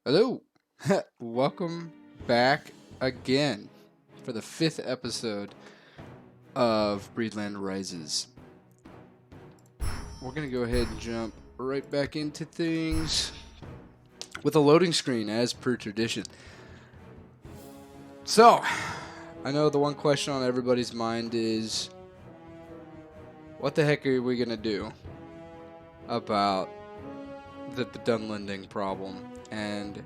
Hello, welcome back again for the 5th episode of Bree-land Rises. We're going to go ahead and jump right back into things with a loading screen as per tradition. So, I know the one question on everybody's mind is, what the heck are we going to do about the Dunlanding problem? And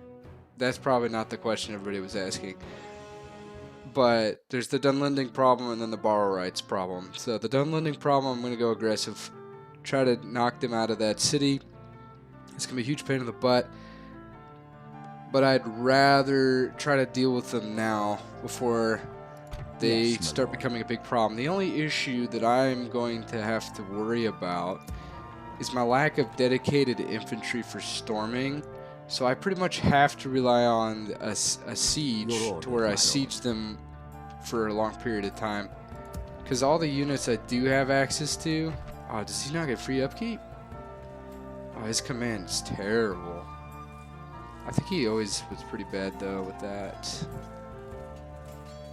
that's probably not the question everybody was asking. But there's the Dunlanding problem and then the borrow rights problem. So the Dunlanding problem, I'm going to go aggressive. Try to knock them out of that city. It's going to be a huge pain in the butt. But I'd rather try to deal with them now before they start becoming a big problem. The only issue that I'm going to have to worry about is my lack of dedicated infantry for storming. So I pretty much have to rely on a siege to where I siege them for a long period of time. Because all the units I do have access to... Oh, does he not get free upkeep? Oh, his command is terrible. I think he always was pretty bad though with that.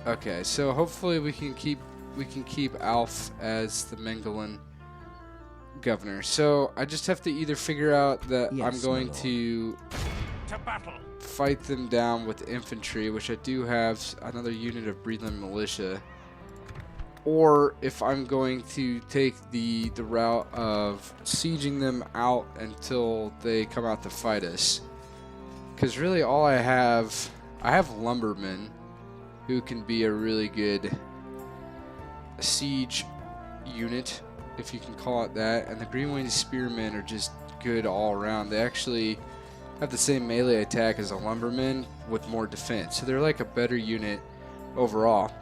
Okay, so hopefully we can keep Alf as the Mengelin governor. So I just have to either figure out that I'm going to fight them down with infantry, which I do have another unit of Bree-land militia, or if I'm going to take the route of sieging them out until they come out to fight us. Because really all I have lumbermen who can be a really good siege unit, if you can call it that, and the green-winged spearmen are just good all around. They actually have the same melee attack as a lumberman with more defense, so they're like a better unit overall.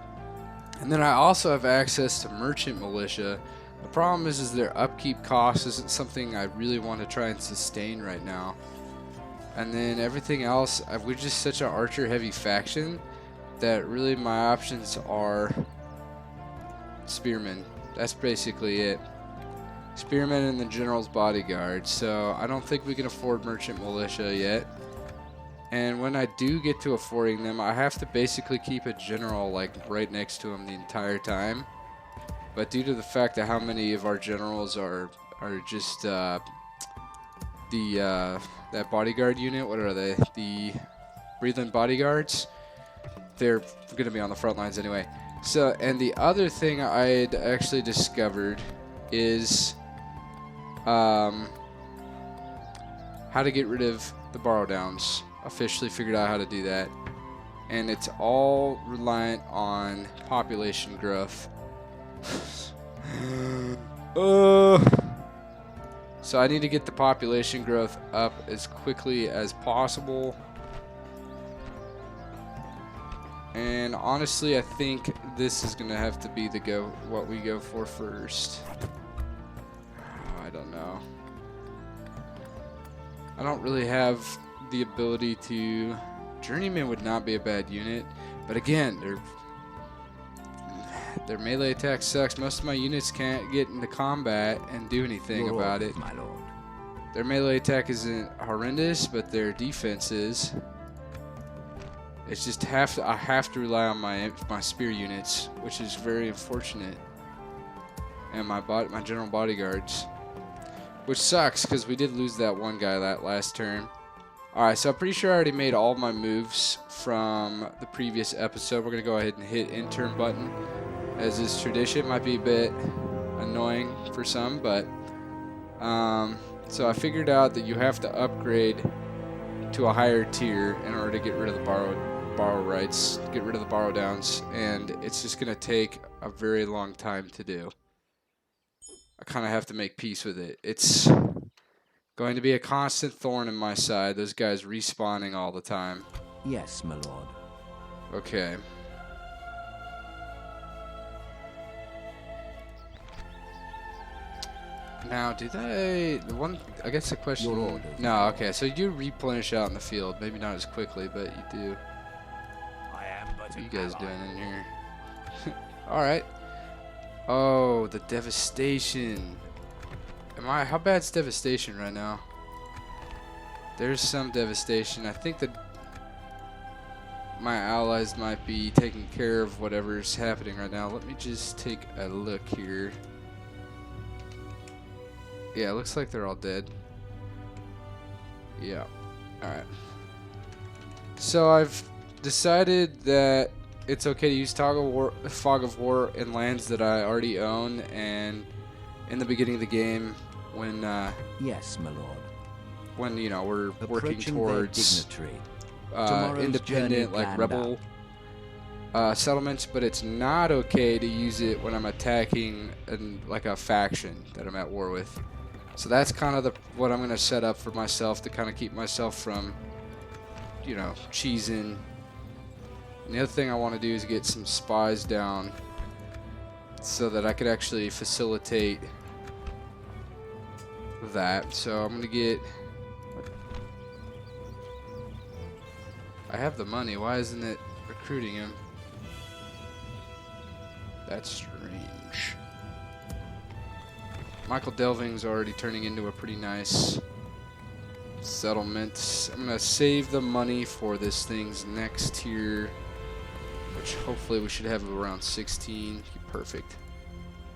And then I also have access to merchant militia. The problem is their upkeep cost isn't something I really want to try and sustain right now. And then everything else, we're just such an archer heavy faction that really my options are spearmen. That's basically it. Spearmen and the general's bodyguard. So I don't think we can afford merchant militia yet. And when I do get to affording them, I have to basically keep a general like right next to him the entire time. But due to the fact that how many of our generals are just that bodyguard unit, what are they? The Bree-land bodyguards. They're going to be on the front lines anyway. So, and the other thing I'd actually discovered is how to get rid of the borrow downs. Officially figured out how to do that. And it's all reliant on population growth. So I need to get the population growth up as quickly as possible. And honestly, I think this is gonna have to be what we go for first. Oh, I don't know. I don't really have the ability to... Journeyman would not be a bad unit, but again, their melee attack sucks. Most of my units can't get into combat and do anything about it. My lord. Their melee attack isn't horrendous, but their defense is. It's just I have to rely on my spear units, which is very unfortunate, and my general bodyguards, which sucks because we did lose that one guy that last turn. All right, so I'm pretty sure I already made all my moves from the previous episode. We're gonna go ahead and hit intern button, as is tradition. Might be a bit annoying for some, but so I figured out that you have to upgrade to a higher tier in order to get rid of the borrow rights, get rid of the borrow downs, and it's just going to take a very long time to do. I kind of have to make peace with it. It's going to be a constant thorn in my side, those guys respawning all the time. Yes, my lord. Okay. Now, I guess the question... No, okay, so you do replenish out in the field. Maybe not as quickly, but you do. What are you guys doing in here? Alright. Oh, the devastation. How bad's devastation right now? there's some devastation. I think that my allies might be taking care of whatever's happening right now. Let me just take a look here. Yeah, it looks like they're all dead. Yeah. Alright. So I've decided that it's okay to use Fog of War in lands that I already own, and in the beginning of the game, when yes, my lord. When we're working Approaching towards Tomorrow's independent, like rebel settlements, but it's not okay to use it when I'm attacking like a faction that I'm at war with. So that's kind of what I'm going to set up for myself to kind of keep myself from, cheesing. And the other thing I want to do is get some spies down so that I could actually facilitate that. So I'm going to get... I have the money. Why isn't it recruiting him? That's strange. Michael Delving's already turning into a pretty nice settlement. I'm going to save the money for this thing's next tier, which hopefully we should have around 16. Perfect.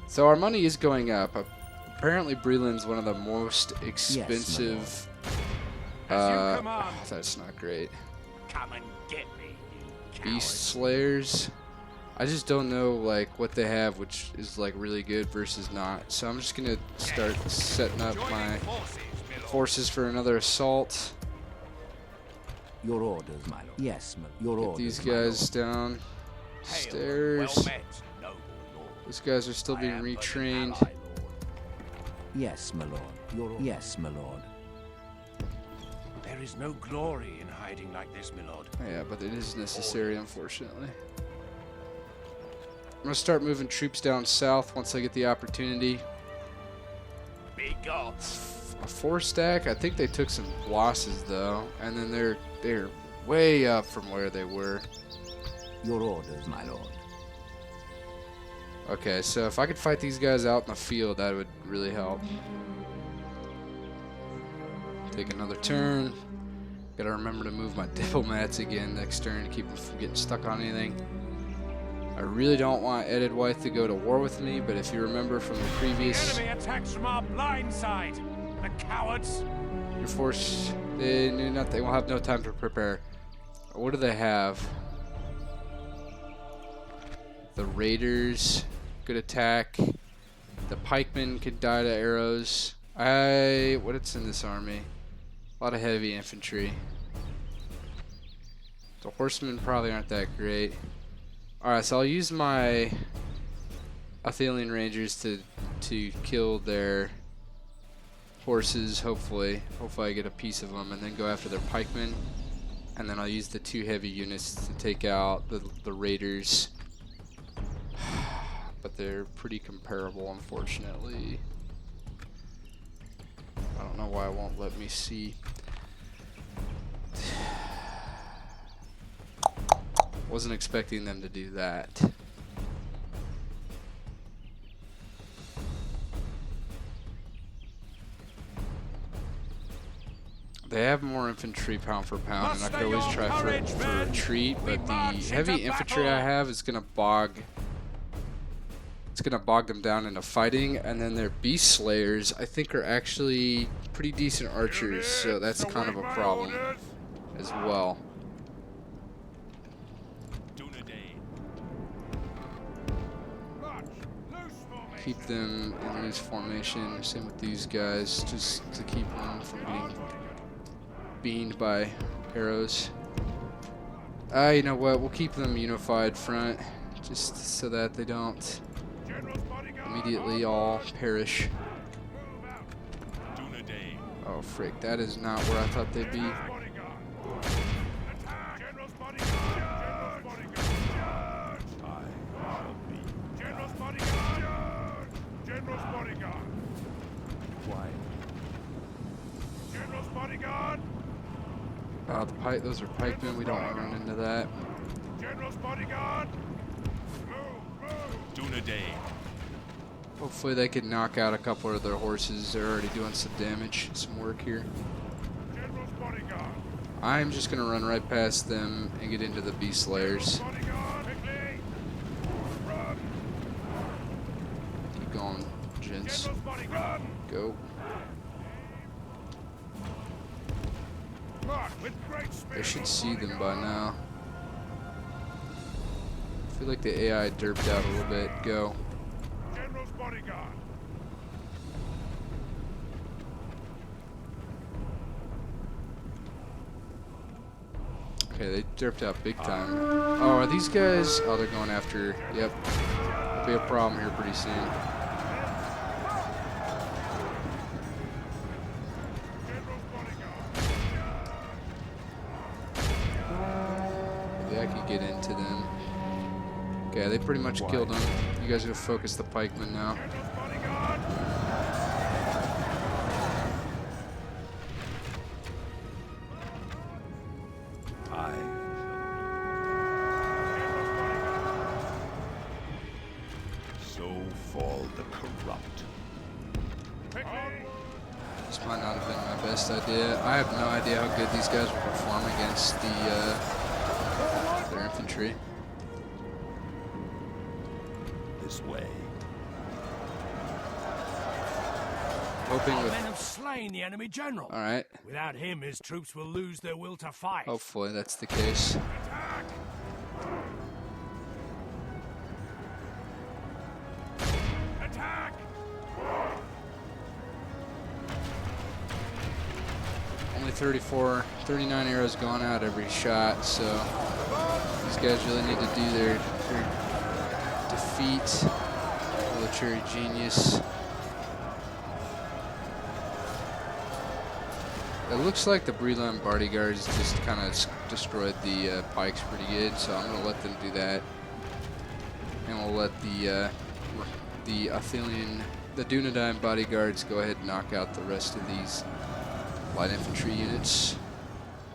So our money is going up. Apparently Bree-land's one of the most expensive... that's not great. Come and get me, you Beast Slayers. I just don't know like what they have, which is like really good versus not. So I'm just gonna start setting up my forces for another assault. Your orders, my lord. Yes, your Get orders. these guys down stairs. Well met, noble lord. These guys are still being I am but an retrained. ally, lord. Yes, my lord. Yes, my lord. There is no glory in hiding like this, my lord. Yeah, but it is necessary, unfortunately. I'm gonna start moving troops down south once I get the opportunity. Be gone. A 4-stack. I think they took some losses though, and then they're way up from where they were. Your orders, my lord. Okay, so if I could fight these guys out in the field, that would really help. Take another turn. Gotta remember to move my diplomats again next turn to keep them from getting stuck on anything. I really don't want Edith Wythe to go to war with me, but if you remember from the previous... The enemy attacks from our blind side. The cowards. Your force, they knew nothing. They will have no time to prepare. What do they have? The Raiders, good attack. The pikemen can die to arrows. What's in this army? A lot of heavy infantry. The horsemen probably aren't that great. Alright, so I'll use my Athelian Rangers to kill their horses, hopefully. Hopefully I get a piece of them, and then go after their pikemen. And then I'll use the 2 heavy units to take out the Raiders. But they're pretty comparable, unfortunately. I don't know why it won't let me see. Wasn't expecting them to do that. They have more infantry pound for pound, and I could always try for retreat, but the heavy infantry I have is gonna bog. It's gonna bog them down into fighting, and then their beast slayers I think are actually pretty decent archers, so that's kind of a problem as well. Keep them in loose formation. Same with these guys, just to keep them from getting beamed by arrows. You know what? We'll keep them unified front, just so that they don't immediately all perish. Oh frick! That is not where I thought they'd be. Those are pikemen. We don't want to run into that. General's bodyguard. Hopefully they can knock out a couple of their horses. They're already doing some damage, some work here. General's bodyguard. I'm just gonna run right past them and get into the beast layers. Bodyguard, quickly! Run! Keep going, gents. General's bodyguard! Go. March with great speed! They should see them by now. I feel like the AI derped out a little bit. Go. General's bodyguard! Okay, they derped out big time. Oh, are these guys? Oh, they're going after. Yep. There'll be a problem here pretty soon. General's bodyguard! Maybe I could get into them. Okay, they pretty much killed them. You guys are gonna focus the pikemen now. General's bodyguard! So fall the corrupt. Quickly! This might not have been my best idea. I have no idea how good these guys will perform against their infantry. This way. Hoping Our with. men have slain the enemy general. All right. Without him, his troops will lose their will to fight. Hopefully that's the case. Attack! Attack! Only 39 arrows gone out every shot, so these guys really need to do their defeat. Military genius. It looks like the Bree-land bodyguards just kind of destroyed the pikes pretty good, so I'm gonna let them do that, and we'll let the Athelian, the Dunland bodyguards go ahead and knock out the rest of these light infantry units.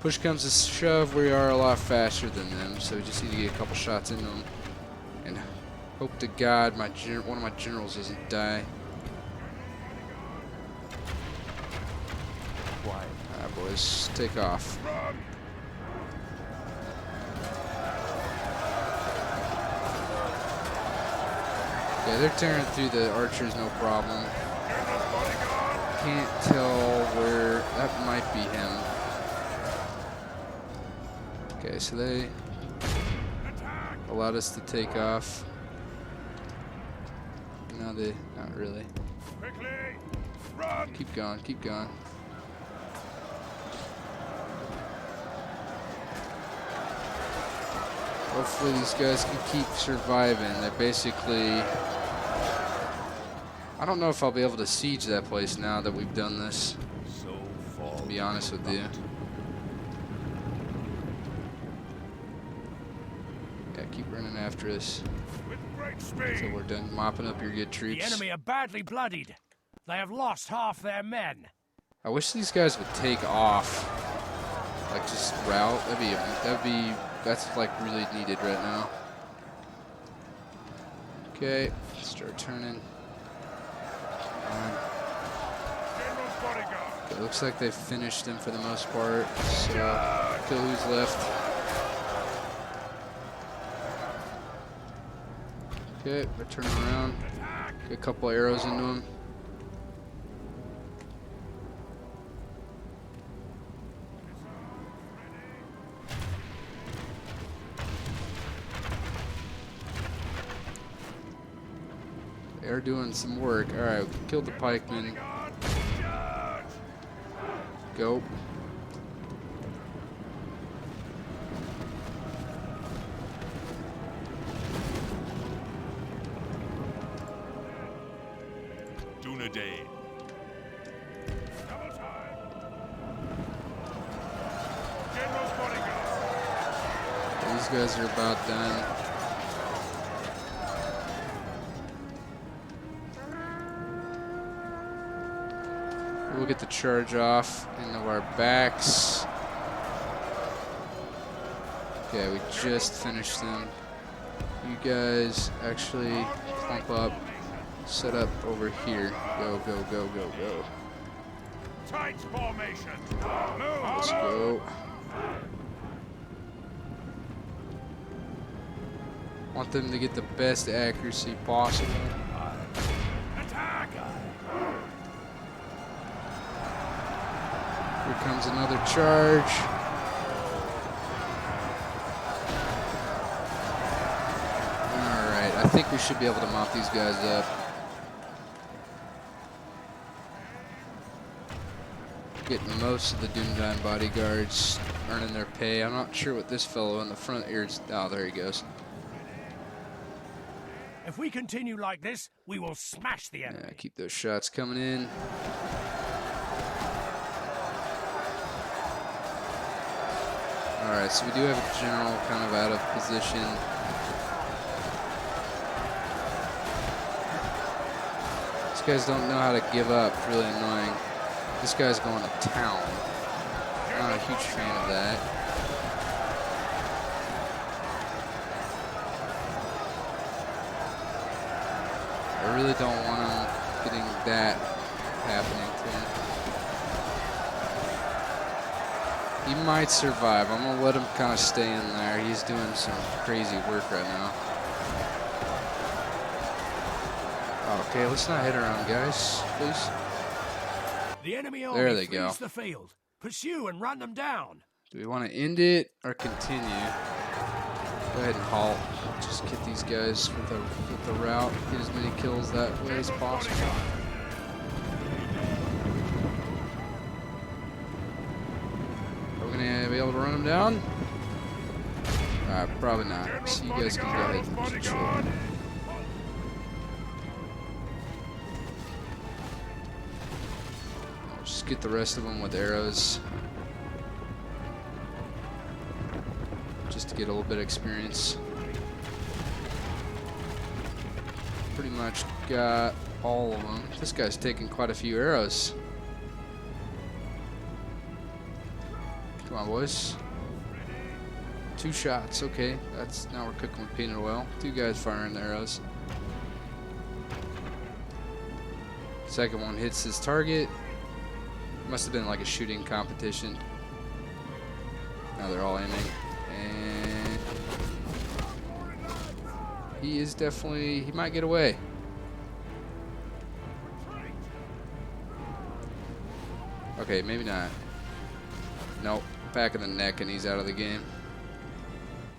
Push comes to shove, we are a lot faster than them, so we just need to get a couple shots into them, and hope to God one of my generals doesn't die. Alright, boys, take off. Run! Yeah, they're tearing through the archers, no problem. General's bodyguard! Can't tell where that might be him. Okay, so they Attack! allowed us to take off. No, they not really. Quickly! Run! Keep going, keep going. Hopefully these guys can keep surviving. They're basically... I don't know if I'll be able to siege that place now that we've done this, So fall. to be honest with you. Yeah, keep running after us With great until speed! we're done mopping up your good The troops. enemy are badly bloodied. They have lost half their men. I wish these guys would take off. Like just route. That's like really needed right now. Okay, start turning. General's bodyguard! It looks like they've finished them for the most part. So kill who's left. Okay, we're turning around. Attack! Get a couple arrows into them. They're doing some work. Alright, killed the pikemen. Bodyguard! Charge! Go. Dunland. Double time! General's bodyguard! These guys are about done. We'll get the charge off into our backs. Okay, we just finished them. You guys actually pump up, set up over here. Go, go, go, go, go. Tight formation! Move! Let's go. Want them to get the best accuracy possible. Attack! Here comes another charge. Alright, I think we should be able to mop these guys up. Getting most of the Dunland bodyguards earning their pay. I'm not sure what this fellow in the front here is. Oh, there he goes. If we continue like this, we will smash the enemy. Yeah, keep those shots coming in. Alright, so we do have a general kind of out of position. These guys don't know how to give up. It's really annoying. This guy's going to town. Not a huge fan of that. I really don't want him getting that happening to him. He might survive. I'm going to let him kind of stay in there. He's doing some crazy work right now. Okay, let's not hit around, guys, please. The enemy There army they go. flees the field. Pursue and run them down. Do we want to end it or continue? Go ahead and halt. Just get these guys with the route. Get as many kills that way as possible. Are we going to be able to run them down? Probably not. So you guys can go ahead and control. Just get the rest of them with arrows. Just to get a little bit of experience. Pretty much got all of them. This guy's taking quite a few arrows. Come on, boys. 2 shots. Okay, now we're cooking with peanut oil. 2 guys firing the arrows. Second one hits his target. Must have been like a shooting competition. Now they're all aiming. And he is definitely, he might get away. Okay, maybe not. Nope, back of the neck and he's out of the game.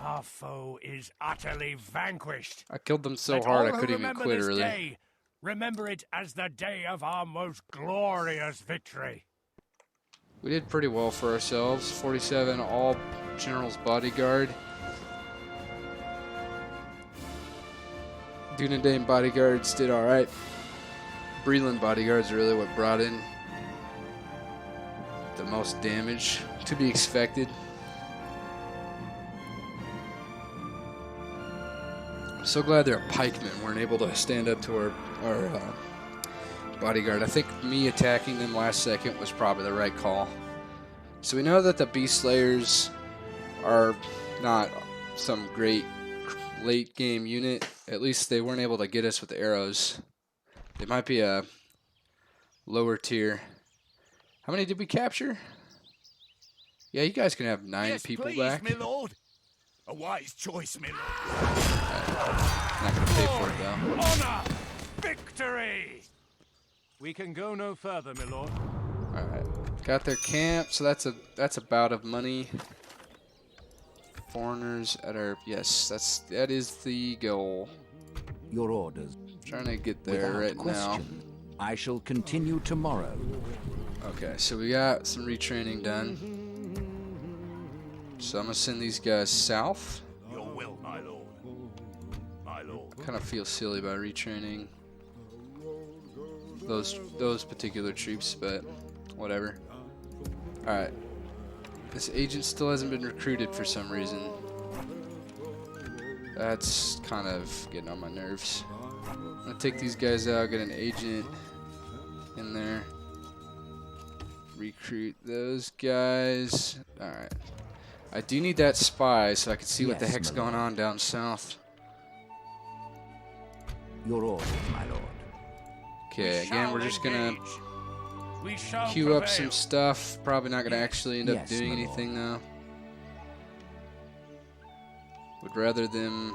Our foe is utterly vanquished. I killed them so Let hard all I who couldn't even remember quit this early. day remember it as the day of our most glorious victory. We did pretty well for ourselves. 47 all general's bodyguard. Dunland bodyguards did alright. Bree-land bodyguards are really what brought in the most damage, to be expected. I'm so glad their pikemen weren't able to stand up to our bodyguard. I think me attacking them last second was probably the right call. So we know that the Beast Slayers are not some great late game unit. At least they weren't able to get us with the arrows. They might be a lower tier. How many did we capture? Yeah, you guys can have 9 people please, back. my lord. A wise choice, my lord. Not gonna pay for it though. Honor! Victory! We can go no further, my lord. Alright. Got their camp, so that's a bout of money. Foreigners at our that is the goal. Your orders. Trying to get there Without right question. I shall continue tomorrow. now. Okay, so we got some retraining done. So I'm gonna send these guys south. Your will, my lord. My lord. Kind of feel silly by retraining those particular troops, but whatever. Alright. This agent still hasn't been recruited for some reason. That's kind of getting on my nerves. I'm gonna take these guys out, get an agent in there. Recruit those guys. Alright. I do need that spy so I can see what the Yes, heck's my going lord. on down south. Your orders, my lord. Okay, again, we're just gonna We shall queue up prevail. some stuff. Probably not gonna actually end up Yes, doing my lord. anything though. Would rather them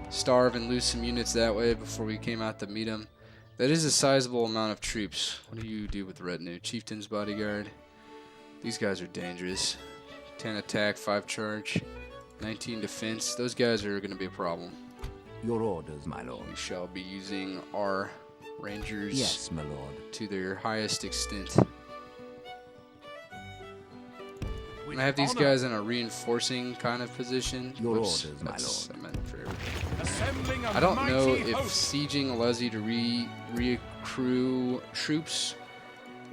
starve and lose some units that way before we came out to meet him. That is a sizable amount of troops. What do you do with retinue? Chieftain's bodyguard. These guys are dangerous. 10 attack, 5 charge, 19 defense. Those guys are going to be a problem. Your orders, my lord. We shall be using our rangers Yes, my lord. to their highest extent. I'm gonna have these guys in a reinforcing kind of position. Your Whoops, orders, my that's- lord. I meant for everything. Assembling a I don't know mighty if host. sieging allows you to recruit troops,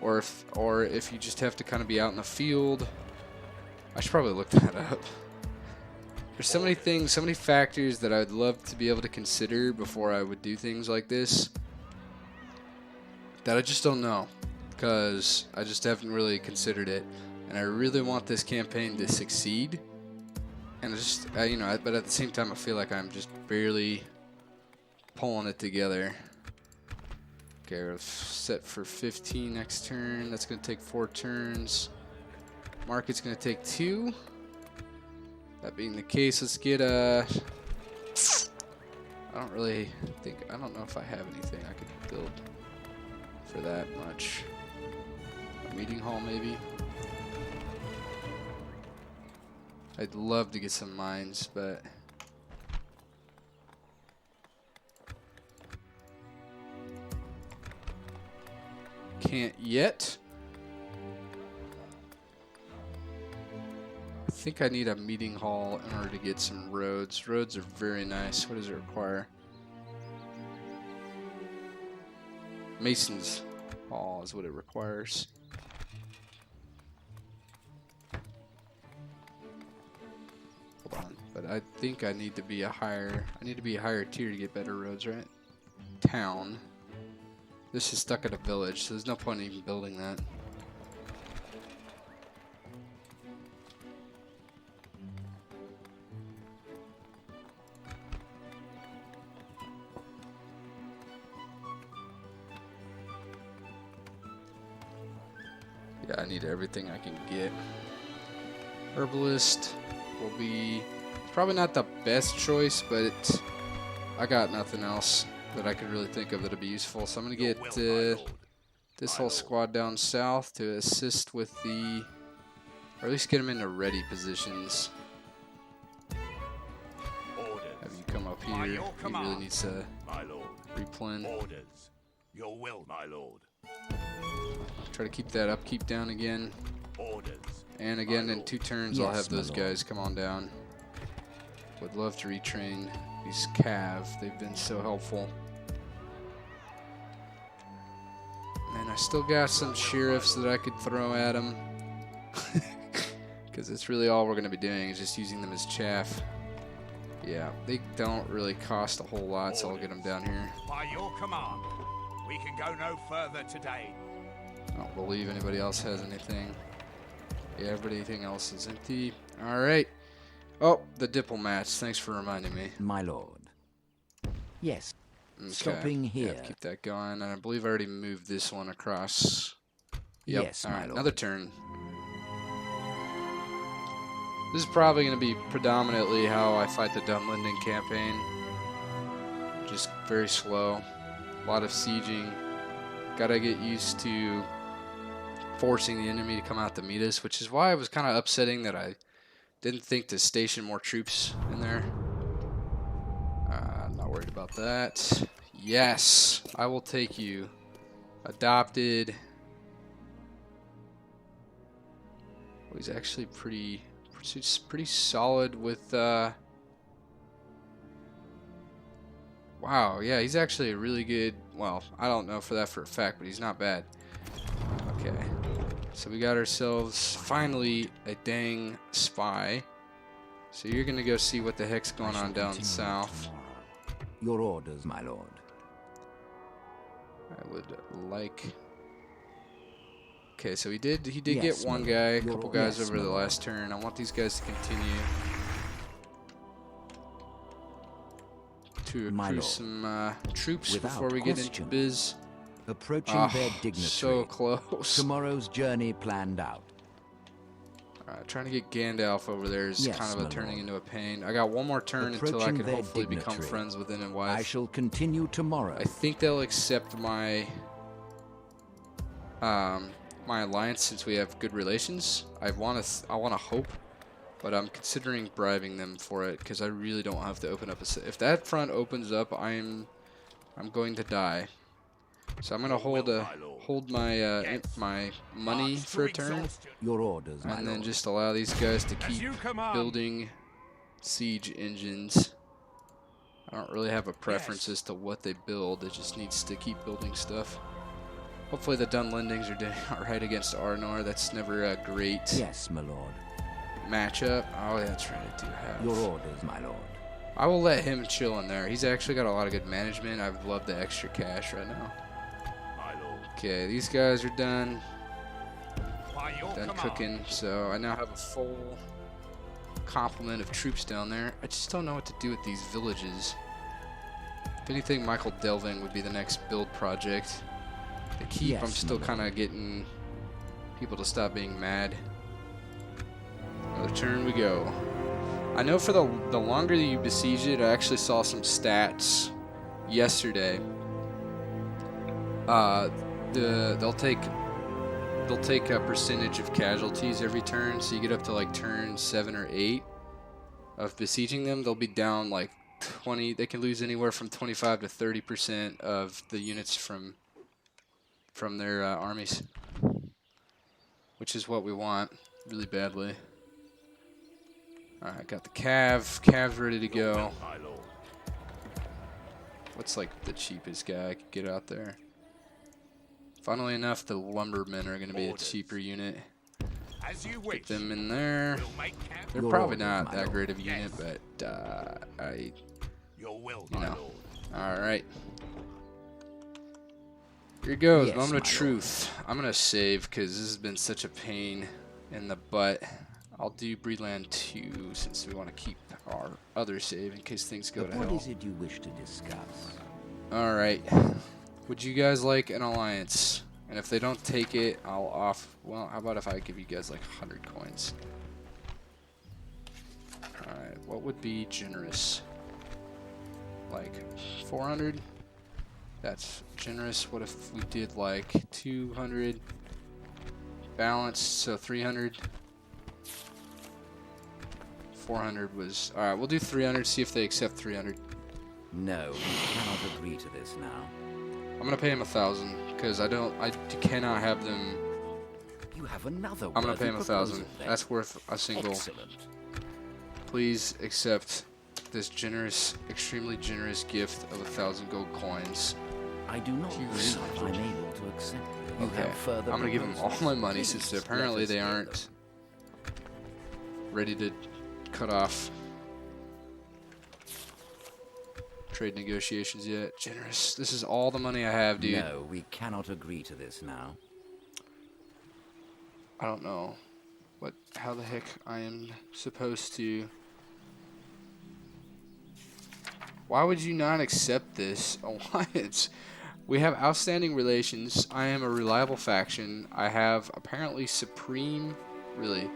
or if you just have to kind of be out in the field. I should probably look that up. There's so many things, so many factors that I'd love to be able to consider before I would do things like this that I just don't know, because I just haven't really considered it, and I really want this campaign to succeed. And I just, you know, but at the same time, I feel like I'm just barely pulling it together. Okay, we're set for 15 next turn. That's going to take 4 turns. Market's going to take 2. That being the case, let's get a... I don't know if I have anything I could build for that much. A meeting hall, maybe? I'd love to get some mines, but... can't yet. I think I need a meeting hall in order to get some roads. Roads are very nice. What does it require? Mason's Hall is what it requires. Hold on, but I think I need to be a higher tier to get better roads, right? Town. This is stuck at a village, so there's no point in even building that. Yeah, I need everything I can get. Herbalist will be probably not the best choice, but I got nothing else that I could really think of that'd be useful. So I'm gonna get this whole squad down south to assist with the, or at least get them into ready positions. Have you come up here? He really needs to replen. Orders. Your will, my lord. Try to keep that upkeep down again. Orders. And again, in 2 turns, I'll Yes, have those my lord. guys come on down. Would love to retrain these cav. They've been so helpful. And I still got some sheriffs that I could throw at them. Because it's really all we're going to be doing is just using them as chaff. Yeah, they don't really cost a whole lot, so I'll get them down here. By your command, we can go no further today. I don't believe anybody else has anything. Yeah, everything else is empty. Alright. Oh, the diplomats. Thanks for reminding me. My lord. Yes. Okay. Stopping here. Yeah, keep that going. And I believe I already moved this one across. Yep. Yes, All my right, lord. another turn. This is probably going to be predominantly how I fight the Dunland campaign. Just very slow. A lot of sieging. Gotta get used to forcing the enemy to come out to meet us, which is why it was kind of upsetting that I didn't think to station more troops in there. I'm not worried about that. Yes, I will take you. Adopted. Oh, he's actually pretty solid with. Wow, yeah, he's actually a really good. Well, I don't know for a fact, but he's not bad. Okay, so we got ourselves finally a dang spy. So you're gonna go see what the heck's going on down south. Your orders, my lord. I would like. Okay, so he did Yes, get one my guy, a lord. couple guys Yes, over my the lord. last turn. I want these guys to continue to My accrue lord. some troops Without before we get into question. biz. Approaching Ah, their dignitary. so close. Tomorrow's journey planned out. Trying to get Gandalf over there is Yes, kind of my turning lord. into a pain. I got one more turn until I Approaching can their hopefully become dignitary. friends with and I wife. shall continue tomorrow. I think they'll accept my my alliance since we have good relations. I want to hope, but I'm considering bribing them for it because I really don't have to open up a. If that front opens up, I'm going to die. So I'm gonna hold my my money for a turn, Your orders, my and then lord. just allow these guys to As keep you command. building siege engines. I don't really have a preference as to what they build. It just needs to keep building stuff. Hopefully the Dunlandings are doing alright against Arnor. That's never a great Yes, my lord. matchup. Oh, that's right, I do have. Your orders, my lord. I will let him chill in there. He's actually got a lot of good management. I love the extra cash right now. Okay, these guys are done. Done cooking. So I now have a full complement of troops down there. I just don't know what to do with these villages. If anything, Michael Delving would be the next build project. The keep, Yes, I'm still my kind of getting people to stop being mad. Another turn we go. I know for the longer that you besiege it, I actually saw some stats yesterday. They'll take a percentage of casualties every turn, so you get up to like turn 7 or 8 of besieging them. They'll be down like 20. They can lose anywhere from 25 to 30% of the units from their armies, which is what we want really badly. All right, got the Cavs ready to go. What's like the cheapest guy I could get out there? Funnily enough, the lumbermen are going to be a cheaper unit. Get them in there. They're probably not that great of a unit, but you know. All right. Here goes. Yes, Moment of my truth. I'm going to save because this has been such a pain in the butt. I'll do Bree-land 2 since we want to keep our other save in case things go to hell. What is it you wish to discuss? All right. Would you guys like an alliance? And if they don't take it, I'll well, how about if I give you guys like 100 coins? Alright, what would be generous? Like 400? That's generous. What if we did like 200? Balanced, so 300. 400 was... Alright, we'll do 300, see if they accept 300. No, we cannot agree to this now. I'm gonna pay him 1,000 because I cannot have them. You have another. I'm gonna pay him 1,000. proposal, then. That's worth a single. Excellent. Please accept this generous, extremely generous gift of 1,000 gold coins. I do not You believe son of a- I'm able to accept. You Okay, have further I'm gonna give them all proposals? my money Please, since let apparently us they hear aren't ready to cut off trade negotiations yet. Generous. This is all the money I have, dude. No, we cannot agree to this now. I don't know how the heck I am supposed to. Why would you not accept this alliance? We have outstanding relations. I am a reliable faction. I have apparently supreme, really,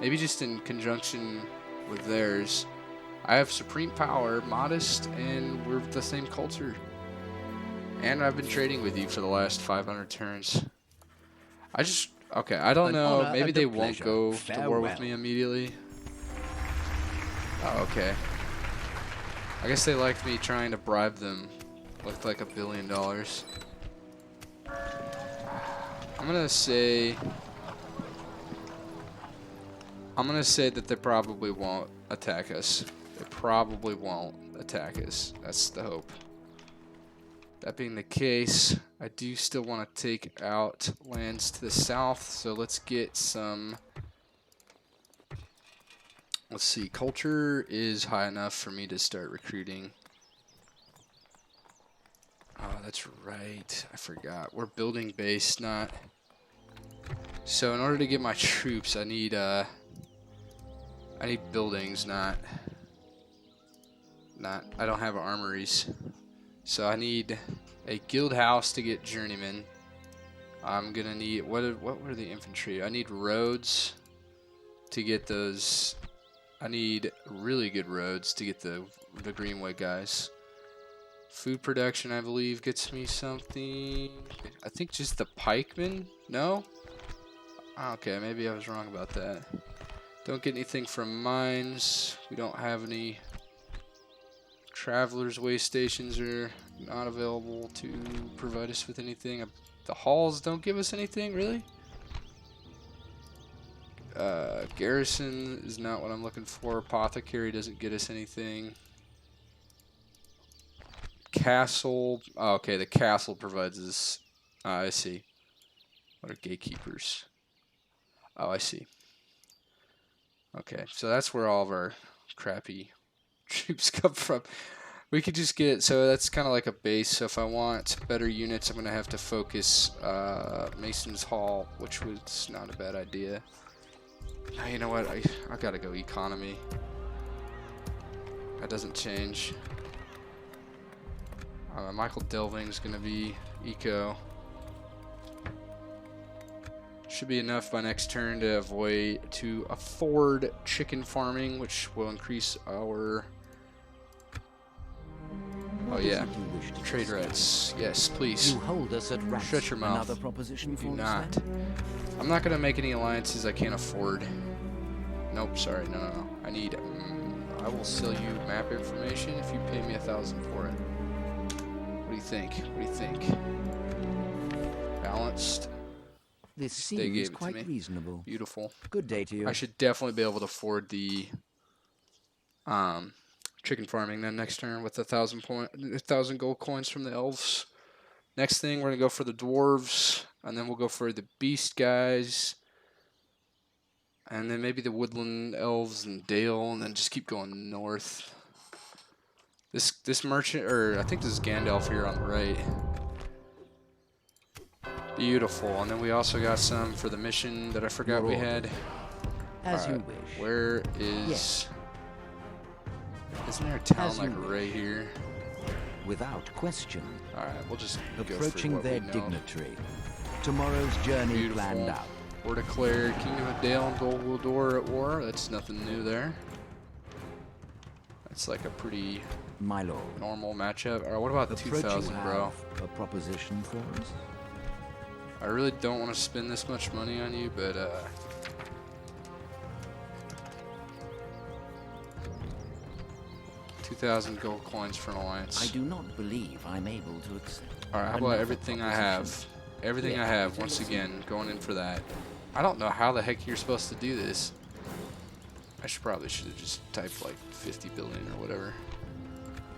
maybe just in conjunction with theirs. I have supreme power, modest, and we're the same culture. And I've been trading with you for the last 500 turns. Okay, I don't An know. honor Maybe and a they won't pleasure. go to war with Farewell. me immediately. Oh, okay. I guess they liked me trying to bribe them. Looked like $1 billion. I'm gonna say that they probably won't attack us. They probably won't attack us. That's the hope. That being the case, I do still want to take out lands to the south, so let's get some... Let's see, culture is high enough for me to start recruiting. Oh, that's right. I forgot. We're building based, not... So in order to get my troops, I need buildings, not... I don't have armories. So I need a guild house to get journeymen. I'm gonna need... What were the infantry? I need roads. to get those. I need really good roads to get the Greenway guys. Food production, I believe, gets me something. I think just the pikemen. No. Okay, maybe I was wrong about that. Don't get anything from mines. We don't have any. Travelers' way stations are not available to provide us with anything. The halls don't give us anything, really? Garrison is not what I'm looking for. Apothecary doesn't get us anything. Castle. Oh, okay, the castle provides us. I see. What are gatekeepers? Oh, I see. Okay, so that's where all of our crappy troops come from. We could just get, so that's kind of like a base. So if I want better units, I'm going to have to focus Mason's Hall, which was not a bad idea. Now, you know what? I got to go economy. That doesn't change. Michael Delving's going to be eco. Should be enough by next turn to afford chicken farming, which will increase our. Oh yeah, trade rights. Yes, please. You hold us at rats. Shut your mouth. Another proposition for Do us, not. then? I'm not gonna make any alliances I can't afford. Nope, sorry, no. I need. I will sell you map information if you pay me 1,000 for it. What do you think? What do you think? Balanced. This They seems gave it to quite me. Reasonable. Beautiful. Good day to you. I should definitely be able to afford the chicken farming then next turn with 1,000 gold coins from the elves. Next thing, we're gonna go for the dwarves, and then we'll go for the beast guys, and then maybe the woodland elves and Dale, and then just keep going north. This merchant, or I think this is Gandalf here on the right. Beautiful, and then we also got some for the mission that I forgot we had. As you Alright, wish. where is? Yes. Isn't there a town As you like right wish. here? Without question. All right, we'll just go for Approaching what their we know. dignitary. Tomorrow's journey Beautiful. planned out. We're declared Kingdom of Dale and Goldwildor at war. That's nothing new there. That's like a pretty My lord. normal matchup. All right, what about Approach you 2,000, bro? have a proposition for us? I really don't want to spend this much money on you, but 2,000 gold coins for an alliance. I do not believe I'm able to accept. All right, how about another everything I proposition. have? Everything Yeah, I have, it's once amazing. again, going in for that. I don't know how the heck you're supposed to do this. I probably should have just typed like 50 billion or whatever.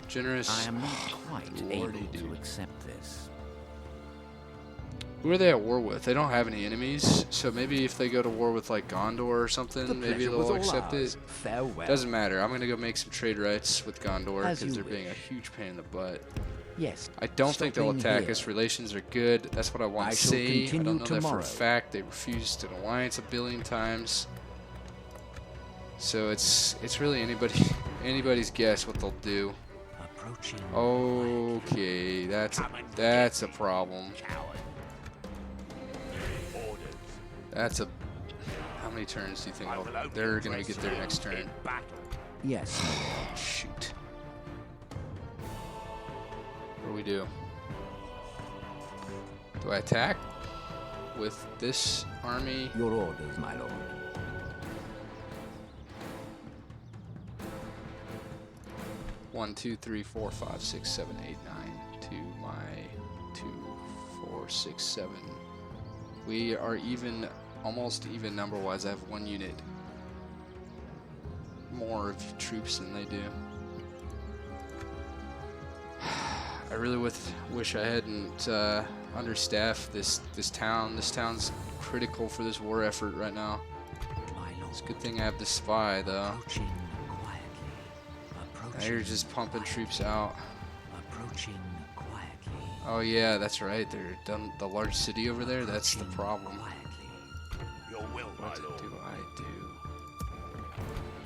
Generous. I am not quite Lordy able to dude. accept this. Who are they at war with? They don't have any enemies, so maybe if they go to war with like Gondor or something, The maybe pleasure was they'll all accept ours. it. Farewell. Doesn't matter. I'm gonna go make some trade rights with Gondor As because you they're being a wish. huge pain in the butt. Yes. I don't think they'll stopping attack here. us. Relations are good. That's what I want I to shall see. I continue don't know that for tomorrow. a fact. They refused an alliance a billion times. So it's really anybody's guess what they'll do. Approaching. Okay, that's a problem. Coward. Orders. That's a. How many turns do you think I will only they're gonna address get their you next turn? in battle. Yes. Shoot. What do we do? Do I attack with this army? Your orders, my lord. One, two, three, four, five, six, seven, eight, nine. To my 2, 4, 6, 7. We are even, almost even number-wise. I have 1 unit more of troops than they do. I really wish I hadn't understaffed this town. This town's critical for this war effort right now. My lord. It's a good thing I have the spy, though. Approaching quietly. Now Approaching. you're just pumping quietly. troops out. Approaching quietly. Oh yeah, that's right. They're done. The large city over there. That's the Approaching problem. Quietly. Your will, my What lord. do I do?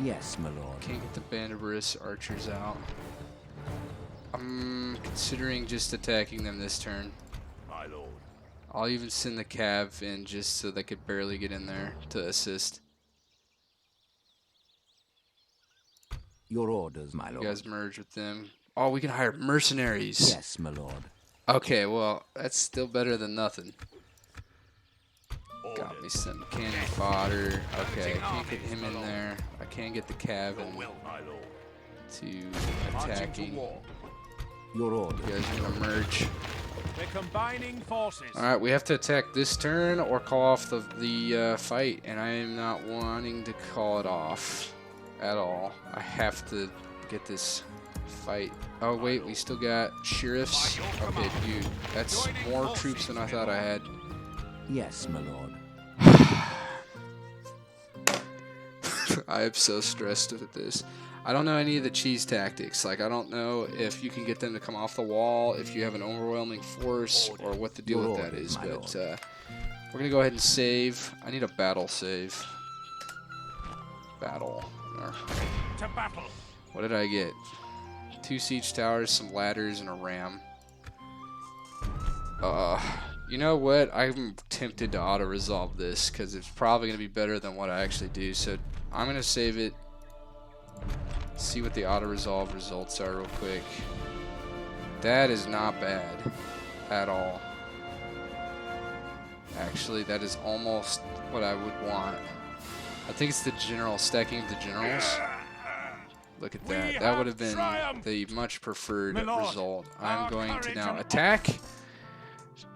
Yes, my lord. Can't get the Bandabarus archers out. I'm considering just attacking them this turn. My lord. I'll even send the cav in just so they could barely get in there to assist. Your orders, my You lord. guys merge with them. Oh, we can hire mercenaries. Yes, my lord. Okay, well, that's still better than nothing. Got me some cannon fodder. Okay, I can't get him in there. I can't get the cabin to attacking. Your You orders. guys are gonna merge. They're combining forces. All right, we have to attack this turn or call off the fight, and I am not wanting to call it off at all. I have to get this fight. Oh wait, we still got sheriffs. Okay, dude, that's more troops than I thought I had. Yes, my lord. I am so stressed with this. I don't know any of the cheese tactics. Like, I don't know if you can get them to come off the wall, if you have an overwhelming force, or what the deal with that is. But we're going to go ahead and save. I need a battle save. Battle. To battle. What did I get? 2 siege towers, some ladders, and a ram. You know what? I'm tempted to auto-resolve this because it's probably going to be better than what I actually do. So I'm going to save it. See what the auto-resolve results are real quick. That is not bad at all. Actually, that is almost what I would want. I think it's the general, stacking of the generals. Look at that. That would have been the much preferred result. I'm going to now attack.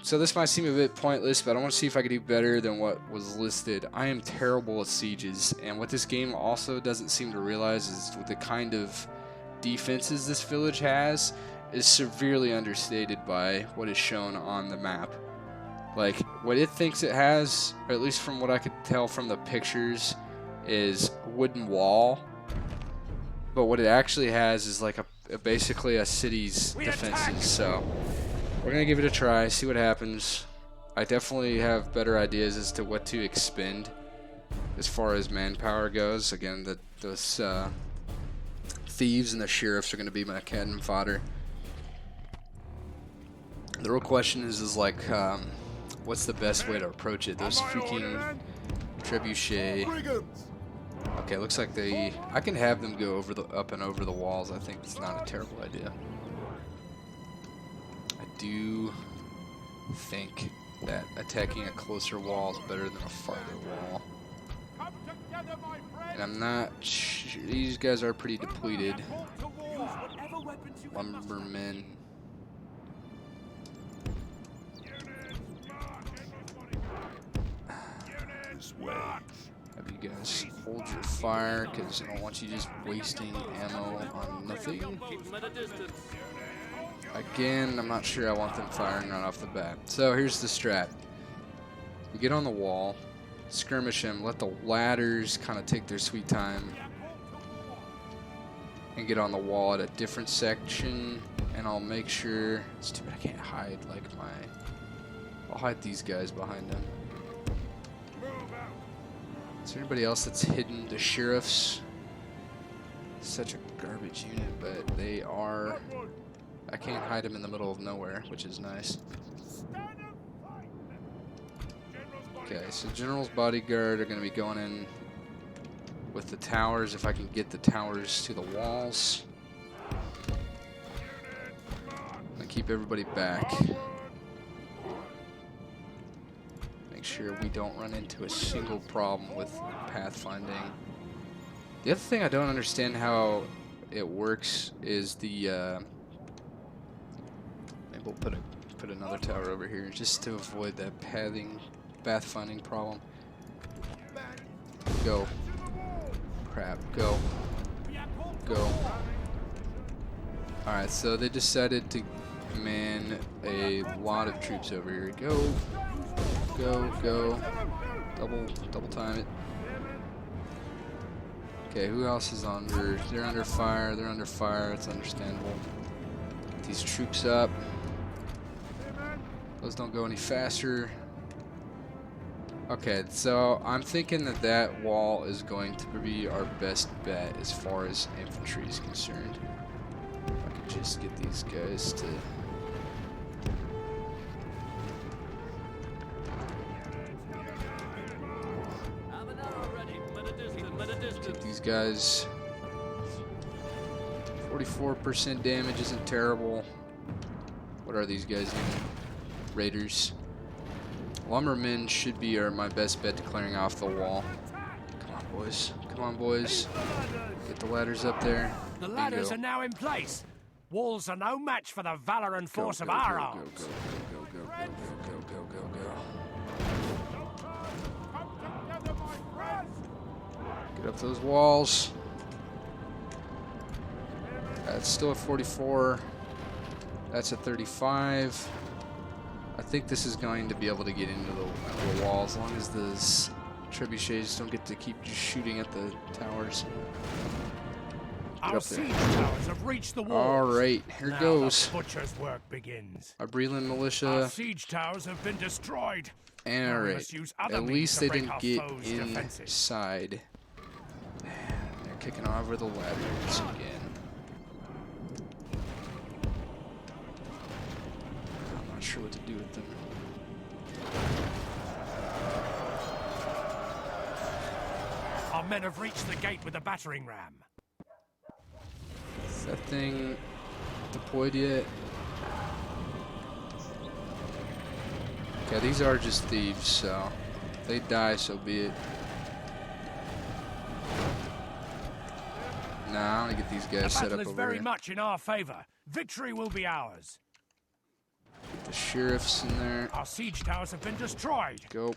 So this might seem a bit pointless, but I want to see if I can do better than what was listed. I am terrible at sieges, and what this game also doesn't seem to realize is the kind of defenses this village has is severely understated by what is shown on the map. Like, what it thinks it has, or at least from what I could tell from the pictures, is a wooden wall. But what it actually has is like basically a city's defenses. So we're going to give it a try, see what happens. I definitely have better ideas as to what to expend as far as manpower goes. Again, those thieves and the sheriffs are going to be my cannon fodder. The real question is like, what's the best way to approach it? Those freaking trebuchet. Okay, looks like I can have them go up and over the walls. I think it's not a terrible idea. I do think that attacking a closer wall is better than a farther wall. And I'm not sure. These guys are pretty depleted. Lumbermen. Have you guys hold your fire, because I don't want you just wasting ammo on nothing. Again, I'm not sure I want them firing right off the bat. So here's the strat. We get on the wall, skirmish them, let the ladders kind of take their sweet time, and get on the wall at a different section, and I'll make sure, it's too bad I can't hide like I'll hide these guys behind them. Is there anybody else that's hidden? The sheriffs. Such a garbage unit, but they are. I can't hide them in the middle of nowhere, which is nice. Okay, so General's bodyguard are going to be going in with the towers, if I can get the towers to the walls. I'm going to keep everybody back. Make sure we don't run into a single problem with pathfinding. The other thing I don't understand how it works is the maybe we'll put another tower over here just to avoid that pathfinding problem. Go. Crap. Go. Go. Alright, so they decided to man a lot of troops over here. Go. Go, go. Double time it. Okay, who else is under? They're under fire. They're under fire. It's understandable. Get these troops up. Those don't go any faster. Okay, so I'm thinking that wall is going to be our best bet as far as infantry is concerned. If I could just get these guys to... Get these guys 44% damage isn't terrible. What are these guys even? Raiders. Lumbermen should be my best bet to clearing off the wall. Come on, boys. Come on, boys. Get the ladders up there. The ladders are now in place. Walls are no match for the valor and force of our arms. Get up those walls. That's still at 44. That's at 35. I think this is going to be able to get into the wall as long as the trebuchets don't get to keep just shooting at the towers. Get Our up there. siege towers have reached the walls. All right, here Now goes. the butcher's work begins. Our Bree-land Our militia. siege towers have been destroyed. All Now we right. must use other At means least to they break didn't our get foes' defenses. inside. They're kicking over the ladders again. I'm not sure what to do with them. Our men have reached the gate with the battering ram. Is that thing deployed yet? Okay, these are just thieves, so if they die, so be it. Nah, I'm gonna get these The guys set battle up is over very here. much in our favor. Victory will be ours. Get the sheriffs in there. Our siege towers have been destroyed. Go.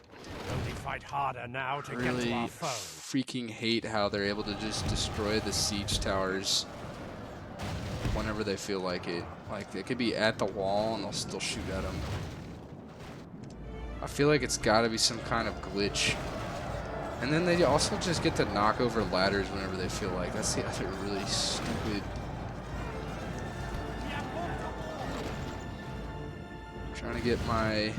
Only fight harder now to get Really to our foes. freaking hate how they're able to just destroy the siege towers whenever they feel like it. Like, they could be at the wall and they'll still shoot at them. I feel like it's got to be some kind of glitch. And then they also just get to knock over ladders whenever they feel like. That's the other really stupid. I'm trying to get my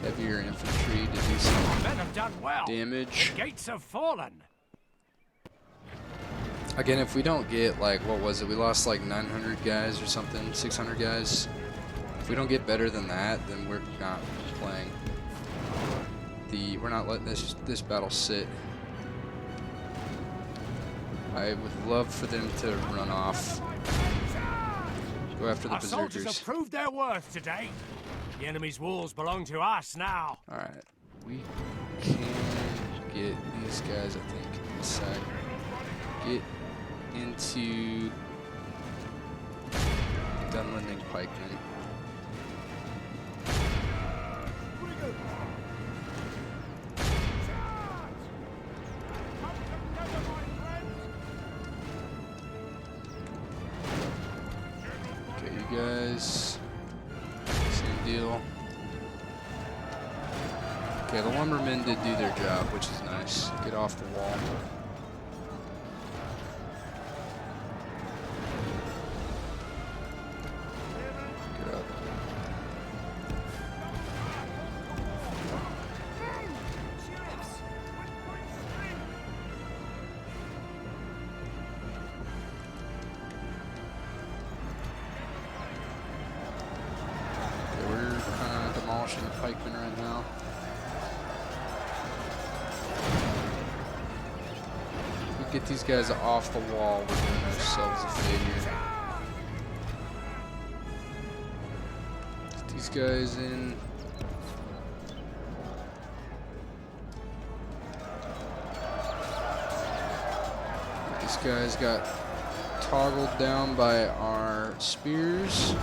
heavier infantry to do Our some men have done well. damage. Gates have fallen. Again, if we don't get, like, what was it? We lost like 900 guys or something, 600 guys. If we don't get better than that, then we're not playing. We're not letting this battle sit. I would love for them to run off. Go after the Our soldiers berserkers. have proved their worth today. The enemy's walls belong to us now. All right, we can get these guys, I think, inside. Get into Dunland and pikemen. Okay, you guys, same deal. Okay, the lumbermen did do their job, which is nice. Get off the wall. Get up. Okay, we're kind of demolishing the pikemen right now. If we get these guys off the wall, we're doing ourselves a favor. Get these guys in. These guys got toggled down by our spears.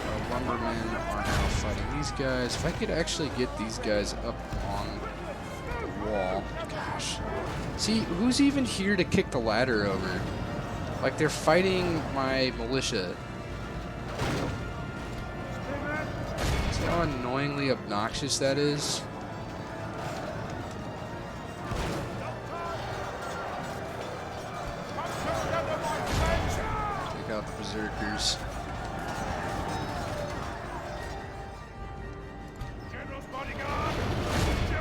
Our lumbermen are now fighting these guys. If I could actually get these guys up on the wall. Gosh. See, who's even here to kick the ladder over? Like, they're fighting my militia. See how annoyingly obnoxious that is? Take out the berserkers. General's bodyguard!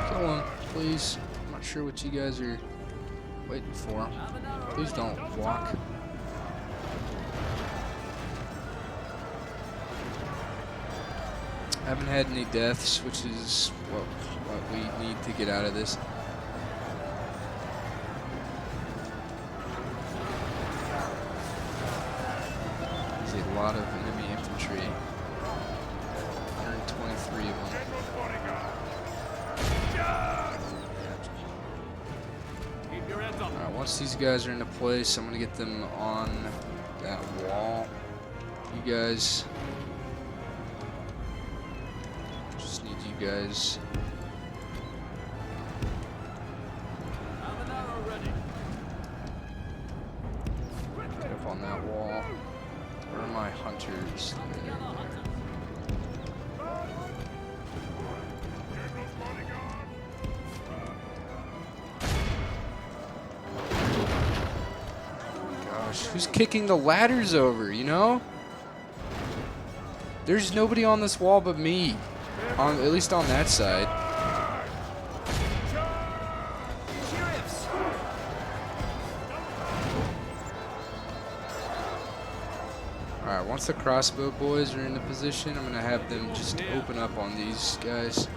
Kill him, please. I'm not sure what you guys are waiting for. Please don't walk. Haven't had any deaths, which is what we need to get out of this. lot of enemy infantry. 123 of them. General's bodyguard. Keep your heads up. Alright, once these guys are into place, I'm gonna get them on that wall. You guys, just need you guys. Have an arrow ready. Get up on that wall. Where are my hunters? There. General's bodyguard. Gosh, who's kicking the ladders over, you know? There's nobody on this wall but me. At least on that side. Alright, once the crossbow boys are in the position, I'm gonna have them just open up on these guys.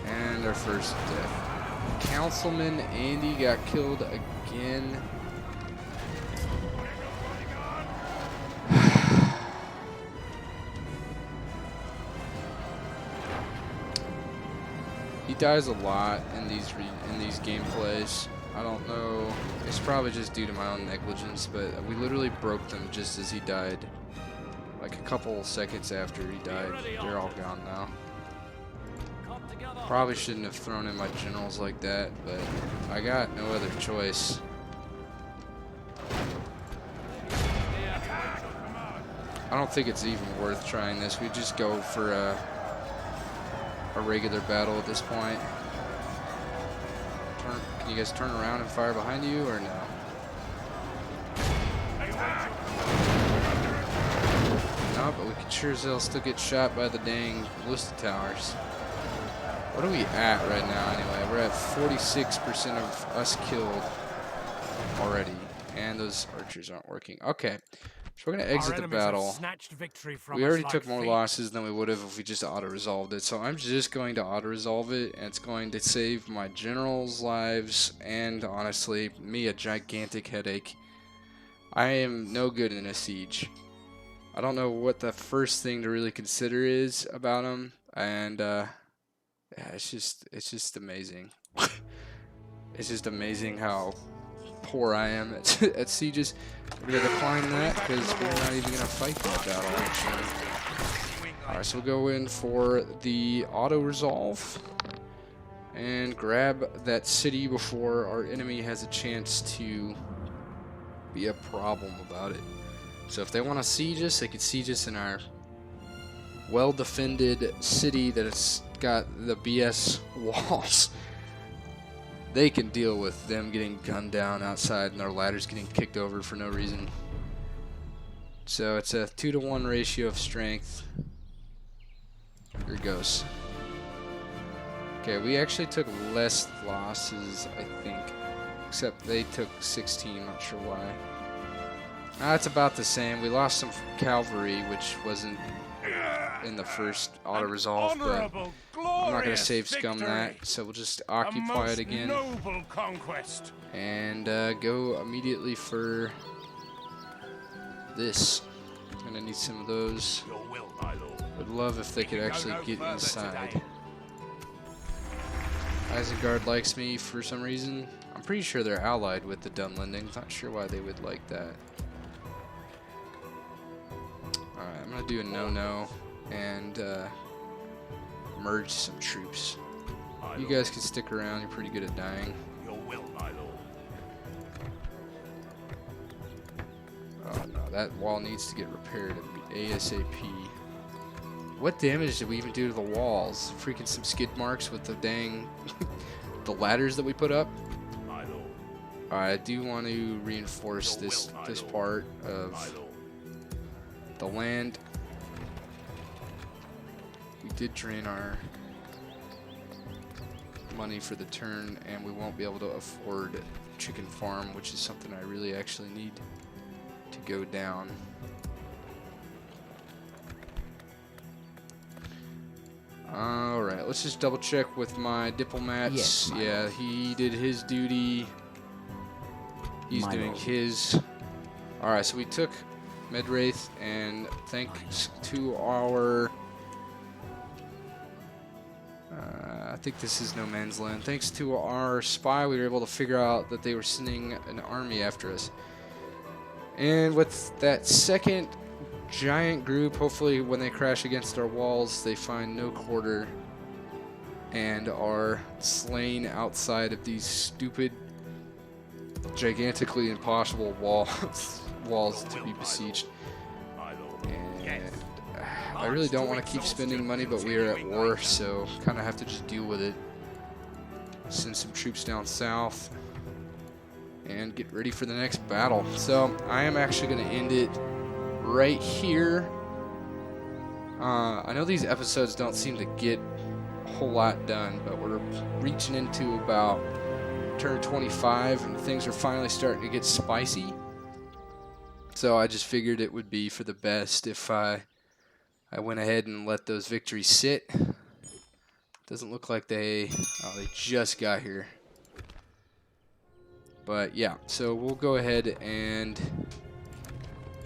And our first death. Councilman Andy got killed again. He dies a lot in these gameplays. I don't know. It's probably just due to my own negligence, but we literally broke them just as he died. Like a couple seconds after he died. They're all gone now. Probably shouldn't have thrown in my generals like that, but I got no other choice. I don't think it's even worth trying this. We just go for a regular battle at this point. Can you guys turn around and fire behind you, or no? No, but we can sure as hell still get shot by the dang ballista towers. What are we at right now anyway? We're at 46% of us killed already. And those archers aren't working. Okay. So we're going to exit the battle. We already took more losses than we would have if we just auto-resolved it. So I'm just going to auto-resolve it. And it's going to save my generals' lives. And honestly, me a gigantic headache. I am no good in a siege. I don't know what the first thing to really consider is about them. And, yeah, it's just amazing. It's just amazing how poor I am at sieges. We're gonna decline that because we're not even gonna fight that battle actually. Alright, so we'll go in for the auto resolve and grab that city before our enemy has a chance to be a problem about it. So if they want to siege us, they can siege us in our well-defended city that it's got the BS walls. They can deal with them getting gunned down outside and their ladders getting kicked over for no reason. So it's a 2-to-1 ratio of strength. Here it goes. Okay, we actually took less losses, I think. Except they took 16, not sure why. It's about the same. We lost some cavalry, which wasn't in the first auto-resolve, but I'm not going to save scum that, so we'll just occupy it again. Noble conquest. And go immediately for this. I'm going to need some of those. Your will, my lord. Would love if they could actually get inside. Isengard likes me for some reason. I'm pretty sure they're allied with the Dunlandings. Not sure why they would like that. Alright, I'm going to do a no-no and merge some troops. You guys can stick around. You're pretty good at dying. Your will, my lord. Oh no, that wall needs to get repaired ASAP. What damage did we even do to the walls? Freaking some skid marks with the dang the ladders that we put up. My lord. Alright, I do want to reinforce this part of the land. We did drain our money for the turn, and we won't be able to afford chicken farm, which is something I really actually need to go down. Alright, let's just double check with my diplomats. Yes, my yeah, lord. he did his duty. He's My doing lord. his. Alright, so we took Metraith, and thanks to our... I think this is no man's land. Thanks to our spy, we were able to figure out that they were sending an army after us. And with that second giant group, hopefully when they crash against our walls, they find no quarter and are slain outside of these stupid, gigantically impossible walls to be besieged. My lord. And I really don't want to keep spending money, but we are at war, so kind of have to just deal with it. Send some troops down south and get ready for the next battle. So I am actually going to end it right here. I know these episodes don't seem to get a whole lot done, but we're reaching into about turn 25 and things are finally starting to get spicy. So I just figured it would be for the best if I went ahead and let those victories sit. Doesn't look like they just got here. But yeah, so we'll go ahead and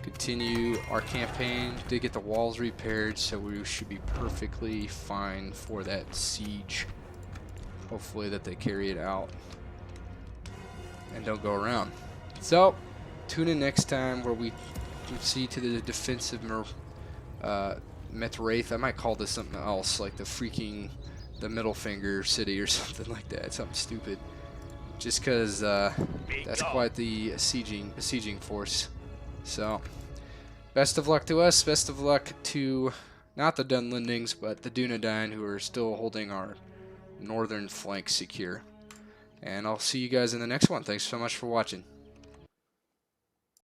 continue our campaign. Did get the walls repaired, so we should be perfectly fine for that siege. Hopefully that they carry it out and don't go around. So tune in next time where we see to the defensive Metraith. I might call this something else, like the middle finger city or something like that, something stupid. Just because that's quite the besieging force. So, best of luck to us. Best of luck to not the Dunlandings, but the Dunedain, who are still holding our northern flank secure. And I'll see you guys in the next one. Thanks so much for watching.